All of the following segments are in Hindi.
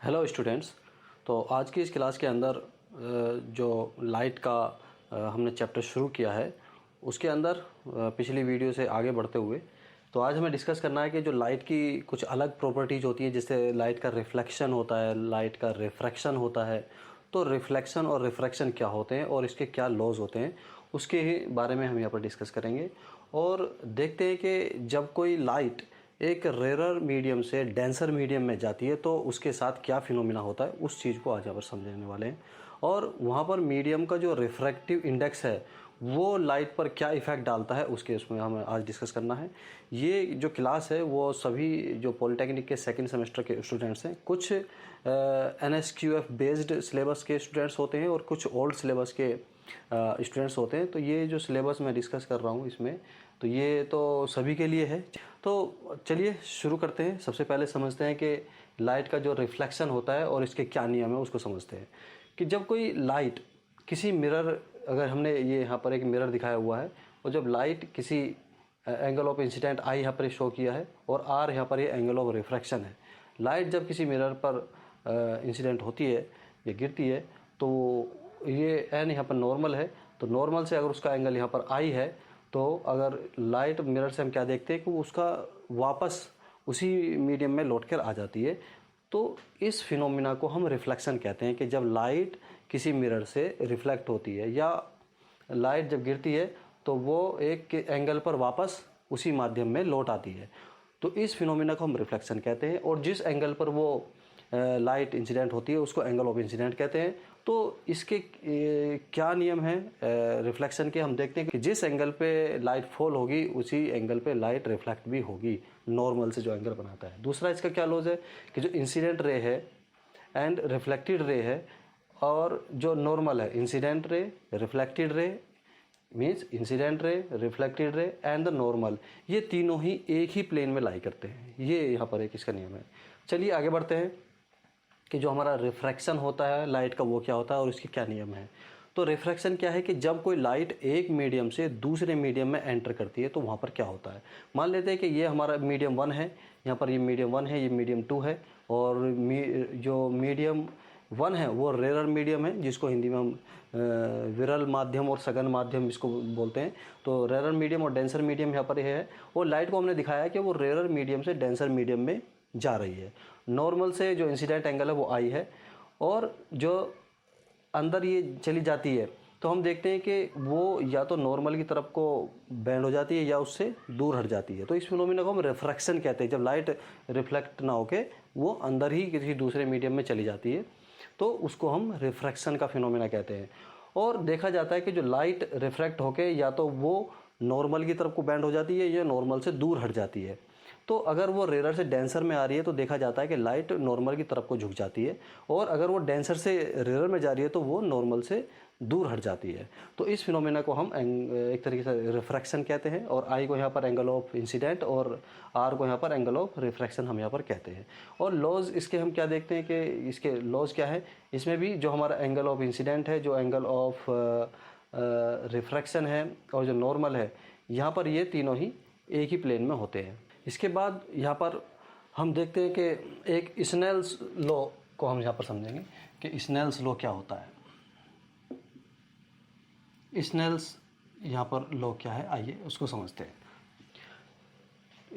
Hello students. तो आज की इस क्लास के अंदर जो लाइट का हमने चैप्टर शुरू किया है उसके अंदर पिछली वीडियो से आगे बढ़ते हुए तो आज हमें डिस्कस करना है कि जो लाइट की कुछ अलग प्रॉपर्टीज़ होती हैं, जैसे लाइट का रिफ्लेक्शन होता है, लाइट का रिफ्रैक्शन होता है। तो रिफ्लेक्शन और रिफ्रैक्शन क्या होते हैं और इसके क्या लॉज होते हैं, उसके ही बारे में हम यहाँ पर डिस्कस करेंगे। और देखते हैं कि जब कोई लाइट एक रेरर मीडियम से डेंसर मीडियम में जाती है तो उसके साथ क्या फिनोमिना होता है, उस चीज़ को आज यहाँ पर समझने वाले हैं। और वहाँ पर मीडियम का जो रिफ्रैक्टिव इंडेक्स है वो लाइट पर क्या इफ़ेक्ट डालता है, उसके उसमें हमें आज डिस्कस करना है। ये जो क्लास है वो सभी जो पॉलिटेक्निक के सेकंड सेमेस्टर के स्टूडेंट्स हैं, कुछ NSQF बेस्ड सिलेबस के स्टूडेंट्स होते हैं और कुछ ओल्ड सिलेबस के स्टूडेंट्स होते हैं। तो ये जो सिलेबस मैं डिस्कस कर रहा हूँ इसमें, तो ये तो सभी के लिए है। तो चलिए शुरू करते हैं। सबसे पहले समझते हैं कि लाइट का जो रिफ्लेक्शन होता है और इसके क्या नियम है उसको समझते हैं। कि जब कोई लाइट किसी मिरर, अगर हमने ये यहाँ पर एक मिरर दिखाया हुआ है और जब लाइट किसी एंगल ऑफ इंसिडेंट आई यहाँ पर शो किया है और आर यहाँ पर ये एंगल ऑफ रिफ्रैक्शन है। लाइट जब किसी मिरर पर इंसिडेंट होती है या गिरती है तो ये एन यहाँ पर नॉर्मल है, तो नॉर्मल से अगर उसका एंगल यहाँ पर आई है तो अगर लाइट मिरर से हम क्या देखते हैं कि वो उसका वापस उसी मीडियम में लौट कर आ जाती है। तो इस फिनोमिना को हम रिफ्लेक्शन कहते हैं कि जब लाइट किसी मिरर से रिफ्लेक्ट होती है या लाइट जब गिरती है तो वो एक एंगल पर वापस उसी माध्यम में लौट आती है। तो इस फिनोमिना को हम रिफ्लेक्शन कहते हैं। और जिस एंगल पर वो लाइट इंसिडेंट होती है उसको एंगल ऑफ इंसिडेंट कहते हैं। तो इसके क्या नियम हैं रिफ्लेक्शन के, हम देखते हैं कि जिस एंगल पे लाइट फॉल होगी उसी एंगल पे लाइट रिफ्लेक्ट भी होगी, नॉर्मल से जो एंगल बनाता है। दूसरा इसका क्या लॉज है कि जो इंसिडेंट रे है एंड रिफ्लेक्टेड रे है, और जो नॉर्मल है incident ray, reflected ray means incident ray, reflected ray and the normal, ये तीनों ही एक ही प्लेन में लाई करते हैं। ये यहाँ पर एक इसका नियम है। चलिए आगे बढ़ते हैं कि जो हमारा रिफ्रैक्शन होता है लाइट का वो क्या होता है और इसके क्या नियम है। तो रिफ्रैक्शन क्या है कि जब कोई लाइट एक मीडियम से दूसरे मीडियम में एंटर करती है तो वहाँ पर क्या होता है। मान लेते हैं कि ये हमारा मीडियम 1 है, यहाँ पर ये मीडियम 1 है, ये मीडियम 2 है, और जो मीडियम 1 है वो रेरर मीडियम है, जिसको हिंदी में हम विरल माध्यम और सघन माध्यम इसको बोलते हैं। तो रेरर मीडियम और डेंसर मीडियम यहाँ पर है। और लाइट को हमने दिखाया है कि वो रेरर मीडियम से डेंसर मीडियम में जा रही है। नॉर्मल से जो इंसिडेंट एंगल है वो आई है, और जो अंदर ये चली जाती है तो हम देखते हैं कि वो या तो नॉर्मल की तरफ को बेंड हो जाती है या उससे दूर हट जाती है। तो इस फिनोमिना को हम रिफ्रैक्शन कहते हैं। जब लाइट रिफ्लेक्ट ना होके वो अंदर ही किसी दूसरे मीडियम में चली जाती है तो उसको हम रिफ्रैक्शन का फिनोमिना कहते हैं। और देखा जाता है कि जो लाइट रिफ्रैक्ट होके या तो वो नॉर्मल की तरफ को बेंड हो जाती है या नॉर्मल से दूर हट जाती है। तो अगर वो रेरर से डेंसर में आ रही है तो देखा जाता है कि लाइट नॉर्मल की तरफ को झुक जाती है, और अगर वो डेंसर से रेरर में जा रही है तो वो नॉर्मल से दूर हट जाती है। तो इस फिनोमेना को हम एक तरीके से रिफ्रैक्शन कहते हैं। और आई को यहाँ पर एंगल ऑफ इंसिडेंट और आर को यहाँ पर एंगल ऑफ रिफ्रैक्शन हम यहाँ पर कहते हैं। और लॉज इसके हम क्या देखते हैं कि इसके लॉज क्या है। इसमें भी जो हमारा एंगल ऑफ इंसिडेंट है, जो एंगल ऑफ रिफ्रैक्शन है और जो नॉर्मल है, यहाँ पर ये तीनों ही एक ही प्लेन में होते हैं। इसके बाद यहाँ पर हम देखते हैं कि एक स्नेल्स लॉ को हम यहाँ पर समझेंगे कि स्नेल्स लॉ क्या होता है। स्नेल्स यहाँ पर लॉ क्या है, आइए उसको समझते हैं।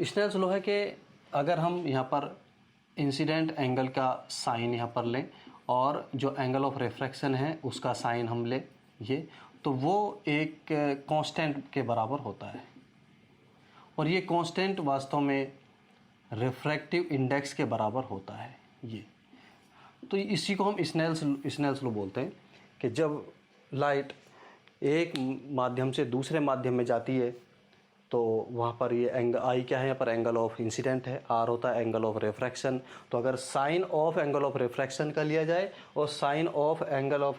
स्नेल्स लॉ है कि अगर हम यहाँ पर इंसिडेंट एंगल का साइन यहाँ पर लें और जो एंगल ऑफ रिफ्रैक्शन है उसका साइन हम लें ये, तो वो एक कांस्टेंट के बराबर होता है। और ये कांस्टेंट वास्तव में रिफ्रैक्टिव इंडेक्स के बराबर होता है ये। तो इसी को हम स्नेल्स लॉ बोलते हैं कि जब लाइट एक माध्यम से दूसरे माध्यम में जाती है तो वहाँ पर ये एंगल आई क्या है, यहाँ पर एंगल ऑफ इंसिडेंट है, आर होता है एंगल ऑफ रिफ्रैक्शन। तो अगर sine of angle of refraction का लिया जाए और sine of angle of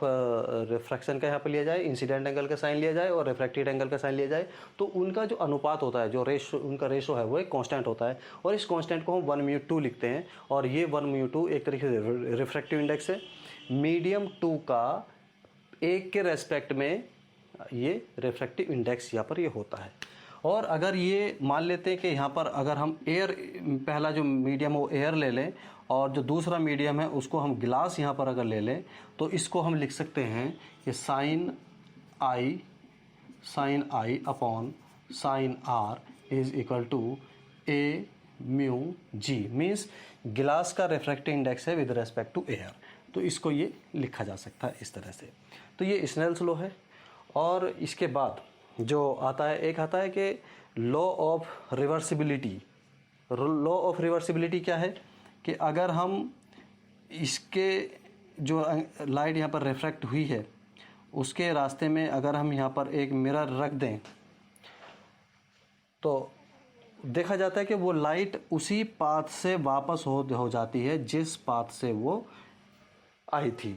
refraction का यहाँ पर लिया जाए, इंसिडेंट एंगल का साइन लिया जाए और रिफ्रैक्टेड एंगल का साइन लिया जाए, तो उनका जो अनुपात होता है, जो रेशो उनका रेशो है वो एक कांस्टेंट होता है। और इस कांस्टेंट को हम 1/2 लिखते हैं। और ये 1/2 एक तरीके से रिफ्रैक्टिव इंडेक्स है। मीडियम 2 का 1 के रेस्पेक्ट में ये रिफ्रैक्टिव इंडेक्स यहाँ पर ये होता है। और अगर ये मान लेते हैं कि यहाँ पर अगर हम एयर, पहला जो मीडियम हो एयर ले लें और जो दूसरा मीडियम है उसको हम ग्लास यहाँ पर अगर ले लें तो इसको हम लिख सकते हैं कि sine i upon sine r is equal to a mu g, means गिलास का रिफ्रैक्टिव इंडेक्स है विद रेस्पेक्ट टू एयर, तो इसको ये लिखा जा सकता है इस तरह से। तो ये स्नेल्स लॉ है। और इसके बाद जो आता है, एक आता है कि law of reversibility. Law of reversibility क्या है कि अगर हम इसके जो लाइट यहाँ पर रिफ्रैक्ट हुई है उसके रास्ते में अगर हम यहाँ पर एक मिरर रख दें तो देखा जाता है कि वो लाइट उसी पाथ से वापस हो जाती है जिस पाथ से वो आई थी।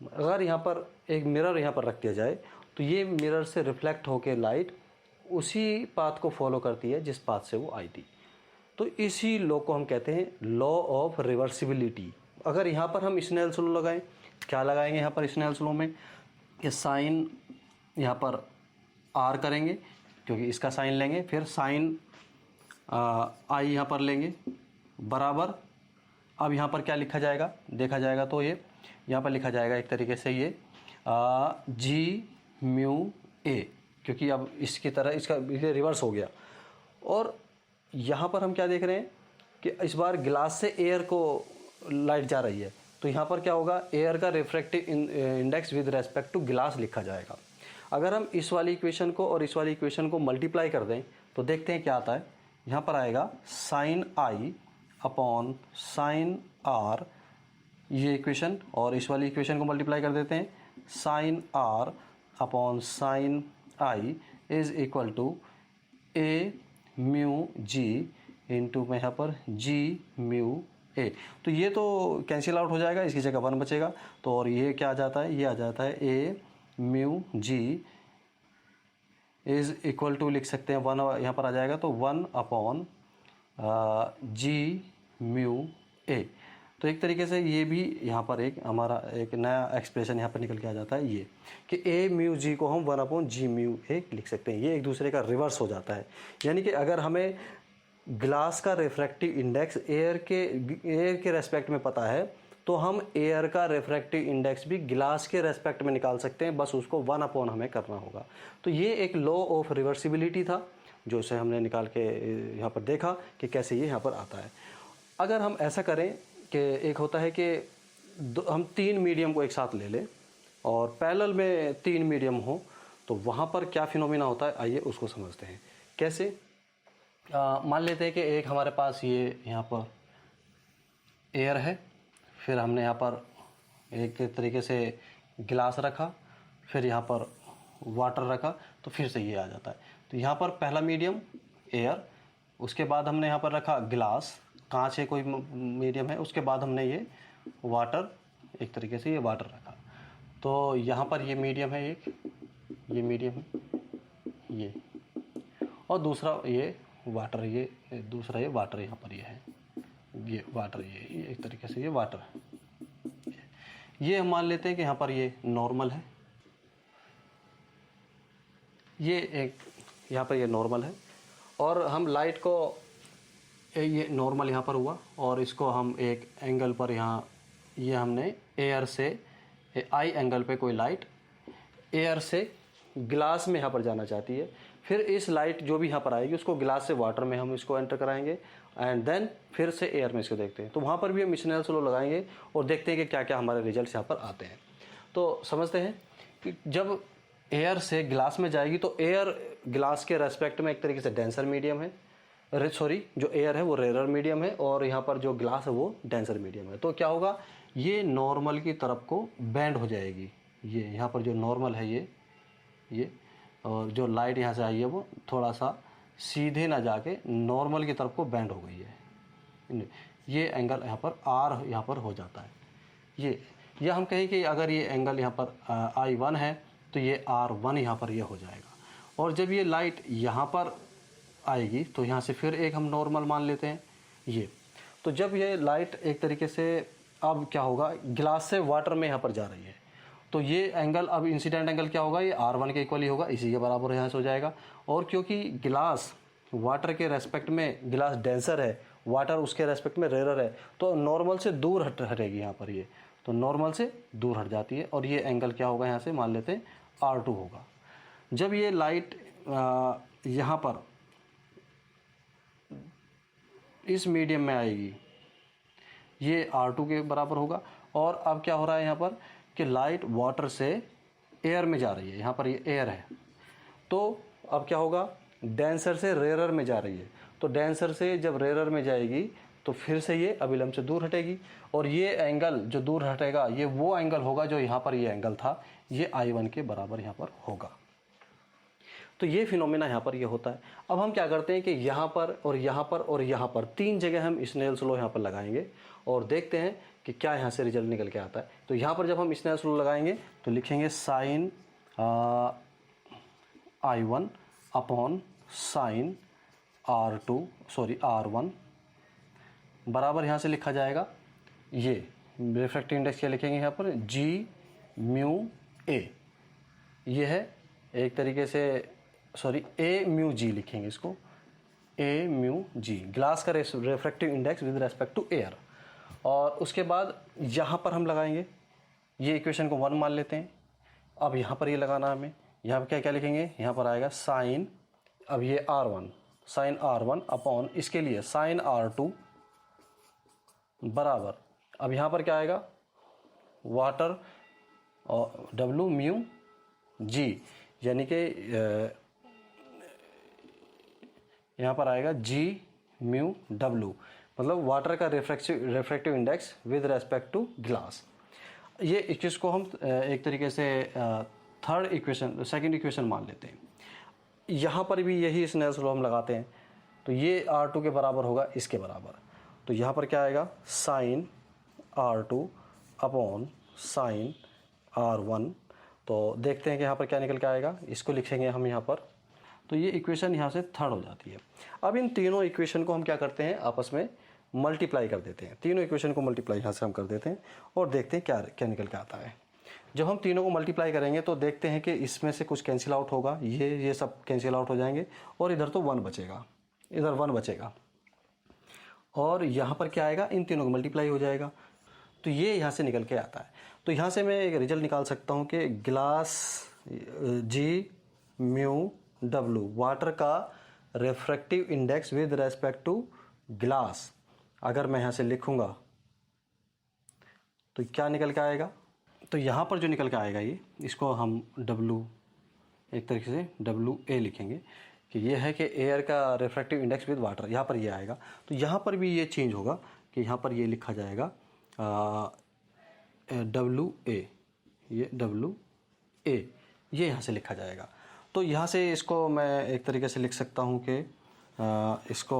अगर यहाँ पर एक मिरर यहाँ पर रख दिया जाए तो ये मिरर से रिफ्लेक्ट होकर लाइट उसी पाथ को फॉलो करती है जिस पाथ से वो आई थी। तो इसी लॉ को हम कहते हैं लॉ ऑफ रिवर्सिबिलिटी। अगर यहाँ पर हम स्नेल्स लॉ लगाएं, क्या लगाएंगे यहाँ पर स्नेल्स लॉ में कि साइन यहाँ पर आर करेंगे क्योंकि इसका साइन लेंगे, फिर साइन आई यहाँ पर लेंगे बराबर। अब यहाँ पर क्या लिखा जाएगा, देखा जाएगा तो ये यहाँ पर लिखा जाएगा एक तरीके से ये जी म्यू ए, क्योंकि अब इसकी तरह इसका रिवर्स हो गया। और यहाँ पर हम क्या देख रहे हैं कि इस बार गिलास से एयर को लाइट जा रही है, तो यहाँ पर क्या होगा, एयर का refractive index with respect to गिलास लिखा जाएगा। अगर हम इस वाली इक्वेशन को और इस वाली इक्वेशन को मल्टीप्लाई कर दें तो देखते हैं क्या आता है। यहाँ पर आएगा sine i upon sine r, ये इक्वेशन, और इस वाली इक्वेशन को मल्टीप्लाई कर देते हैं, sine r upon sine i is equal to a mu g into में यहाँ पर जी म्यू ए। तो ये तो कैंसिल आउट हो जाएगा, इसकी जगह 1 बचेगा। तो और ये क्या आ जाता है, ये आ जाता है a mu g is equal to लिख सकते हैं 1 यहाँ पर आ जाएगा तो 1 अपॉन जी म्यू ए। तो एक तरीके से ये भी यहाँ पर एक हमारा एक नया एक्सप्रेशन यहाँ पर निकल के आ जाता है ये कि ए म्यू जी को हम 1 अपॉन जी म्यू ए लिख सकते हैं। ये एक दूसरे का रिवर्स हो जाता है। यानी कि अगर हमें ग्लास का रिफ्रैक्टिव इंडेक्स एयर के रेस्पेक्ट में पता है तो हम एयर का रिफ्रैक्टिव इंडेक्स भी ग्लास के रेस्पेक्ट में निकाल सकते हैं, बस उसको 1 अपॉन हमें करना होगा। तो ये एक लॉ ऑफ रिवर्सिबिलिटी था जो इसे हमने निकाल के यहाँ पर देखा कि कैसे ये यहाँ पर आता है। अगर हम ऐसा करें कि एक होता है कि हम 3 मीडियम को एक साथ ले लें और पैरेलल में 3 मीडियम हो तो वहाँ पर क्या फिनोमिना होता है, आइए उसको समझते हैं। कैसे, मान लेते हैं कि एक हमारे पास ये यहाँ पर एयर है, फिर हमने यहाँ पर एक तरीके से गिलास रखा, फिर यहाँ पर वाटर रखा, तो फिर से ये आ जाता है। तो यहाँ पर पहला मीडियम एयर, उसके बाद हमने यहाँ पर रखा गिलास, कांच है कोई मीडियम है, उसके बाद हमने ये वाटर, एक तरीके से ये वाटर रखा। तो यहाँ पर ये मीडियम है, एक ये मीडियम है ये, और दूसरा ये वाटर, ये दूसरा ये वाटर यहाँ पर ये है, ये वाटर, ये एक तरीके से ये वाटर है। ये हम मान लेते हैं कि यहाँ पर ये नॉर्मल है, ये एक यहाँ पर ये नॉर्मल है, और हम लाइट को ये नॉर्मल यहाँ पर हुआ और इसको हम एक एंगल पर यहाँ, ये हमने एयर से आई एंगल पे कोई लाइट एयर से ग्लास में यहाँ पर जाना चाहती है, फिर इस लाइट जो भी यहाँ पर आएगी उसको ग्लास से वाटर में हम इसको एंटर कराएंगे एंड देन फिर से एयर में इसको देखते हैं। तो वहाँ पर भी हम स्नेल्स लॉ लगाएंगे और देखते हैं कि क्या क्या हमारे रिजल्ट्स यहाँ पर आते हैं। तो समझते हैं कि जब एयर से ग्लास में जाएगी तो एयर ग्लास के रेस्पेक्ट में एक तरीके से डेंसर मीडियम है, जो एयर है वो रेयर मीडियम है और यहाँ पर जो ग्लास है वो डेंसर मीडियम है। तो क्या होगा, ये नॉर्मल की तरफ को बेंड हो जाएगी। ये यहाँ पर जो नॉर्मल है ये और जो लाइट यहाँ से आई है वो थोड़ा सा सीधे ना जाके नॉर्मल की तरफ को बेंड हो गई है। ये एंगल यहाँ पर आर यहाँ पर हो जाता है। ये हम कहें कि अगर ये एंगल यहाँ पर I1 है तो ये R1 यहाँ पर ये हो जाएगा। और जब ये लाइट यहाँ पर आएगी तो यहाँ से फिर एक हम नॉर्मल मान लेते हैं ये। तो जब ये लाइट एक तरीके से अब क्या होगा, गिलास से वाटर में यहाँ पर जा रही है तो ये एंगल, अब इंसिडेंट एंगल क्या होगा, ये R1 के इक्वल ही होगा, इसी के बराबर यहाँ से हो जाएगा। और क्योंकि गिलास वाटर के रेस्पेक्ट में गिलास डेंसर है वाटर उसके रेस्पेक्ट में रेयर है, तो नॉर्मल से दूर हटेगी यहाँ पर ये, तो नॉर्मल से दूर हट जाती है और ये एंगल क्या होगा यहाँ से मान लेते हैं R2 होगा। जब ये लाइट यहाँ पर इस मीडियम में आएगी ये R2 के बराबर होगा। और अब क्या हो रहा है यहाँ पर कि लाइट वाटर से एयर में जा रही है, यहाँ पर ये एयर है, तो अब क्या होगा डेंसर से रेयरर में जा रही है, तो डेंसर से जब रेयरर में जाएगी तो फिर से ये अभिलंब से दूर हटेगी और ये एंगल जो दूर हटेगा ये वो एंगल होगा जो यहाँ पर ये एंगल था, ये I1 के बराबर यहाँ पर होगा। तो ये फिनोमेना यहाँ पर ये होता है। अब हम क्या करते हैं कि यहाँ पर और यहाँ पर और यहाँ पर 3 जगह हम स्नेल्स लॉ यहाँ पर लगाएंगे और देखते हैं कि क्या यहाँ से रिजल्ट निकल के आता है। तो यहाँ पर जब हम स्नेल्स लॉ लगाएंगे तो लिखेंगे sign I1 upon sine R1 बराबर यहाँ से लिखा जाएगा, ये रिफ्रैक्टिव इंडेक्स क्या लिखेंगे यहाँ पर G म्यू A, ये है एक तरीके से A म्यू G लिखेंगे इसको, A म्यू G ग्लास का refractive index with respect to air. और उसके बाद यहाँ पर हम लगाएंगे, ये इक्वेशन को 1 मान लेते हैं। अब यहाँ पर ये लगाना है हमें, यहाँ पर क्या क्या लिखेंगे, यहाँ पर आएगा साइन, अब ये R1 साइन R1 अपॉन इसके लिए साइन R2 बराबर, अब यहाँ पर क्या आएगा वाटर और W म्यू G, यानी कि यहाँ पर आएगा G म्यू W, मतलब वाटर का refractive index with respect to glass. ये इक्वेशन को हम एक तरीके से सेकंड इक्वेशन मान लेते हैं। यहाँ पर भी यही स्नेल्स लॉ हम लगाते हैं, तो ये R2 के बराबर होगा इसके बराबर, तो यहाँ पर क्या आएगा sign R2 upon sine R1। तो देखते हैं कि यहाँ पर क्या निकल के आएगा, इसको लिखेंगे हम यहाँ पर, तो ये इक्वेशन यहाँ से थर्ड हो जाती है। अब इन तीनों इक्वेशन को हम क्या करते हैं आपस में मल्टीप्लाई कर देते हैं, तीनों इक्वेशन को मल्टीप्लाई यहाँ से हम कर देते हैं और देखते हैं क्या क्या निकल के आता है। जब हम तीनों को मल्टीप्लाई करेंगे तो देखते हैं कि इसमें से कुछ कैंसिल आउट होगा, ये सब कैंसिल आउट हो जाएंगे और इधर तो 1 बचेगा, इधर 1 बचेगा और यहाँ पर क्या आएगा इन तीनों को मल्टीप्लाई हो जाएगा, तो ये यहाँ से निकल के आता है। तो यहाँ से मैं एक रिजल्ट निकाल सकता हूँ कि glass G mu W water का refractive index with respect to glass, अगर मैं यहाँ से लिखूँगा तो क्या निकल के आएगा, तो यहाँ पर जो निकल के आएगा ये, इसको हम W एक तरीके से WA लिखेंगे कि ये है कि एयर का रिफ्रैक्टिव इंडेक्स विद वाटर, यहाँ पर ये आएगा। तो यहाँ पर भी ये चेंज होगा कि यहाँ पर ये लिखा जाएगा WA, ये WA ये यहाँ से लिखा जाएगा। तो यहाँ से इसको मैं एक तरीके से लिख सकता हूँ कि इसको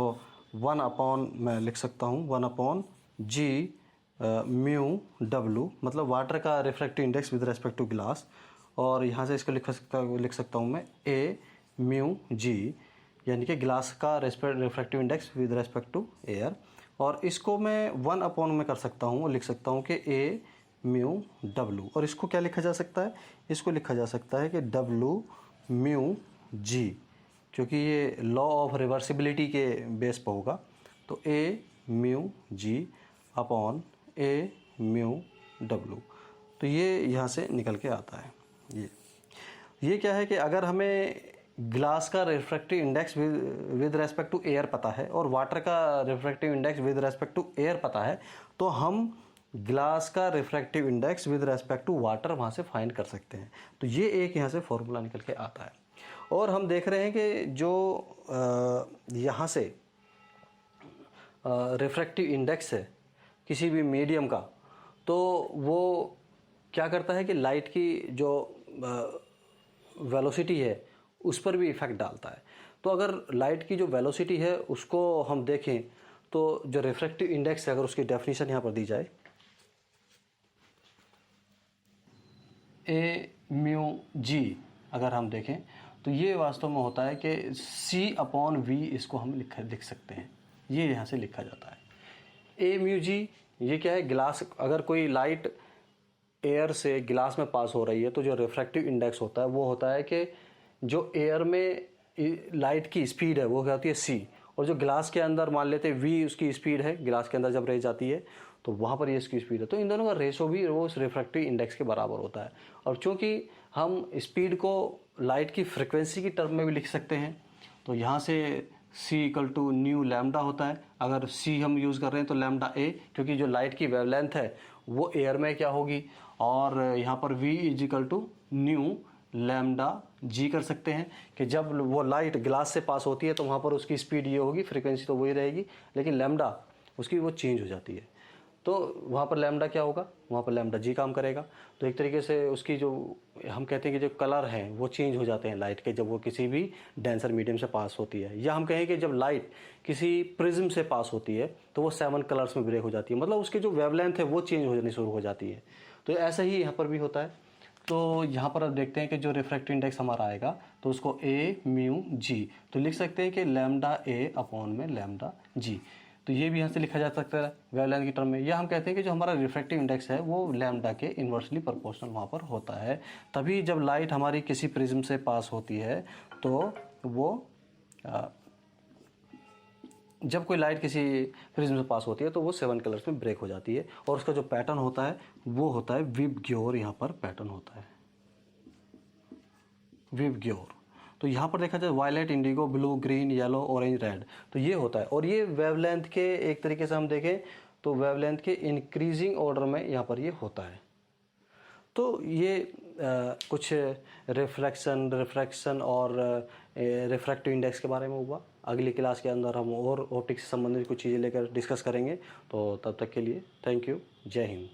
1 अपॉन मैं लिख सकता हूँ 1 अपॉन G म्यू W, मतलब वाटर का refractive index with respect to glass, और यहाँ से इसको लिख सकता हूँ मैं A म्यू G, यानी कि ग्लास का refractive index with respect to air. और इसको मैं 1 अपॉन में कर सकता हूँ, लिख सकता हूँ कि A म्यू W, और इसको क्या लिखा जा सकता है, इसको लिखा जा सकता है कि W म्यू G, क्योंकि ये लॉ ऑफ रिवर्सिबिलिटी के बेस पर होगा, तो A mu G upon A mu W। तो ये यहाँ से निकल के आता है। ये क्या है कि अगर हमें ग्लास का refractive index with respect to air पता है और वाटर का refractive index with respect to air पता है, तो हम ग्लास का refractive index with respect to water वहाँ से फाइंड कर सकते हैं। तो ये एक यहाँ से फॉर्मूला निकल के आता है। और हम देख रहे हैं कि जो यहाँ से रिफ्रैक्टिव इंडेक्स है किसी भी मीडियम का, तो वो क्या करता है कि लाइट की जो वेलोसिटी है उस पर भी इफ़ेक्ट डालता है। तो अगर लाइट की जो वेलोसिटी है उसको हम देखें तो जो रिफ्रैक्टिव इंडेक्स है, अगर उसकी डेफिनेशन यहाँ पर दी जाए, A म्यू G अगर हम देखें तो ये वास्तव में होता है कि C अपॉन V, इसको हम लिख सकते हैं, ये यहाँ से लिखा जाता है। A म्यू G ये क्या है, ग्लास, अगर कोई लाइट एयर से ग्लास में पास हो रही है तो जो रिफ्रैक्टिव इंडेक्स होता है वो होता है कि जो एयर में लाइट की स्पीड है वो क्या होती है C, और जो ग्लास के अंदर मान लेते हैं v उसकी स्पीड है, ग्लास के अंदर जब रे जाती है तो वहाँ पर ये इसकी स्पीड है, तो इन दोनों का रेशो भी वो उस रिफ्रैक्टिव इंडेक्स के बराबर होता है। और चूँकि हम स्पीड को लाइट की फ्रिक्वेंसी की टर्म में भी लिख सकते हैं, तो यहाँ से c equal to nu lambda होता है। अगर c हम यूज़ कर रहे हैं तो लैम्डा a, क्योंकि जो लाइट की वेवलेंथ है वो एयर में क्या होगी, और यहाँ पर v is equal to nu lambda g कर सकते हैं कि जब वो लाइट ग्लास से पास होती है तो वहाँ पर उसकी स्पीड ये होगी, फ्रीक्वेंसी तो वही रहेगी, लेकिन लैम्डा उसकी वो चेंज हो जाती है। तो वहाँ पर लैम्डा क्या होगा, वहाँ पर लैम्डा जी काम करेगा। तो एक तरीके से उसकी जो हम कहते हैं कि जो कलर हैं वो चेंज हो जाते हैं लाइट के, जब वो किसी भी डेंसर मीडियम से पास होती है। या हम कहें कि जब लाइट किसी प्रिज्म से पास होती है तो वो 7 कलर्स में ब्रेक हो जाती है, मतलब उसकी जो वेवलेंथ है वो चेंज होनी शुरू हो जाती है। तो ऐसा ही यहाँ पर भी होता है। तो यहाँ पर अब देखते हैं कि जो रिफ्रैक्टिव इंडेक्स हमारा आएगा तो उसको ए म्यू जी, तो लिख सकते हैं कि लैम्डा ए अपॉन में लैम्डा जी। तो ये भी यहाँ से लिखा जा सकता है वेवलेंथ की टर्म में। या हम कहते हैं कि जो हमारा रिफ्रैक्टिव इंडेक्स है वो लैम्डा के इन्वर्सली प्रोपोर्शनल वहाँ पर होता है। तभी जब लाइट हमारी किसी प्रिज्म से पास होती है तो वो जब कोई लाइट किसी प्रिज्म से पास होती है तो वो 7 कलर्स में ब्रेक हो जाती है। और उसका जो पैटर्न होता है वो होता है विबग्योर, यहाँ पर पैटर्न होता है विबग्योर। तो यहाँ पर देखा जाए violet, indigo, blue, green, yellow, orange, red, तो ये होता है। और ये वेवलेंथ के एक तरीके से हम देखें तो वेवलेंथ के इंक्रीजिंग ऑर्डर में यहाँ पर ये होता है। तो ये कुछ रिफ्रैक्शन और रिफ्रैक्टिव इंडेक्स के बारे में हुआ। अगली क्लास के अंदर हम और ऑप्टिक्स से संबंधित कुछ चीज़ें लेकर डिस्कस करेंगे। तो तब तक के लिए थैंक यू, जय हिंद।